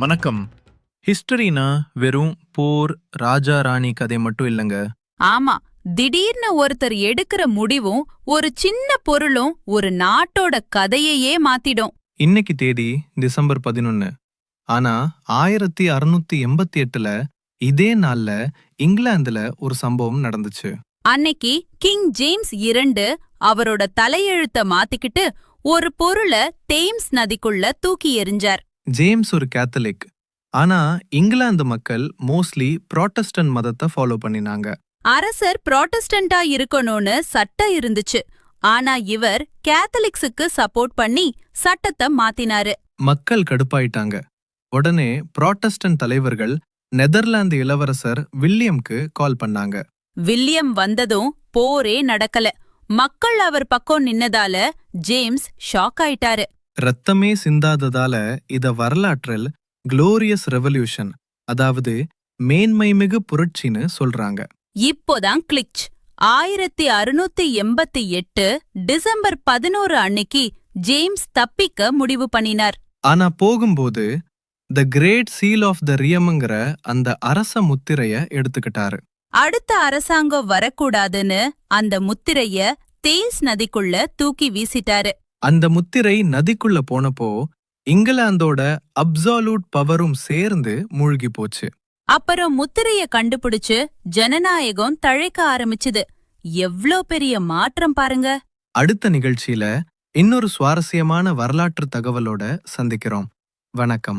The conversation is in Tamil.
வணக்கம். ஹிஸ்டரினா வெறும் போர், ராஜா ராணி கதை மட்டும் இல்லைங்க. ஆமா, திடீர்னு ஒருத்தர் எடுக்கிற முடிவும் ஒரு சின்ன பொருளும் ஒரு நாட்டோட கதையையே மாத்திடும். இன்னைக்கு தேதி டிசம்பர் 11. ஆனா 1688ல இதே நாள்ல இங்கிலாந்துல ஒரு சம்பவம் நடந்துச்சு. அன்னைக்கு கிங் ஜேம்ஸ் 2 அவரோட தலையெழுத்த மாத்திக்கிட்டு ஒரு பொருள தேம்ஸ் நதிக்குள்ள தூக்கி எறிஞ்சார். ஜேம்ஸ் ஒரு கேத்தலிக். ஆனா இங்கிலாந்து மக்கள் மோஸ்ட்லி புராட்டஸ்டன்ட் மதத்தை ஃபாலோ பண்ணினாங்க. அரசர் புராட்டஸ்டண்டா இருக்கணும்னு சட்டம் இருந்துச்சு. ஆனா இவர் கேத்தலிக்ஸுக்கு சப்போர்ட் பண்ணி சட்டத்தை மாத்தினாரு. மக்கள் கடுப்பாயிட்டாங்க. உடனே புராட்டஸ்டன்ட் தலைவர்கள் நெதர்லாந்து இளவரசர் வில்லியம்க்கு கால் பண்ணாங்க. வில்லியம் வந்ததும் போரே நடக்கல. மக்கள் அவர் பக்கம் நின்னதால ஜேம்ஸ் ஷாக் ஆயிட்டாரு. ரத்தமே சிந்தாததால இத வரலாற்றில் குளோரியஸ் ரெவல்யூஷன், அதாவது மேன்மைமிகு புரட்சின்னு சொல்றாங்க. இப்போதான் கிளிச். 1688 டிசம்பர் 11 அன்னைக்கு ஜேம்ஸ் தப்பிக்க முடிவு பண்ணினார். ஆனா போகும்போது the great seal of the ரியம்ங்கிற அந்த அரச முத்திரைய எடுத்துக்கிட்டாரு. அடுத்த அரசாங்கம் வரக்கூடாதுன்னு அந்த முத்திரைய தேம்ஸ் நதிக்குள்ள தூக்கி வீசிட்டாரு. அந்த முத்திரை நதிக்குள்ள போனப்போ இங்கிலாந்தோட அப்சாலூட் பவரும் சேர்ந்து மூழ்கி போச்சு. அப்புறம் முத்திரைய கண்டுபிடிச்சு ஜனநாயகம் தழைக்க ஆரம்பிச்சுது. எவ்ளோ பெரிய மாற்றம் பாருங்க. அடுத்த நிகழ்ச்சியில இன்னொரு சுவாரஸ்யமான வரலாற்று தகவலோட சந்திக்கிறோம். வணக்கம்.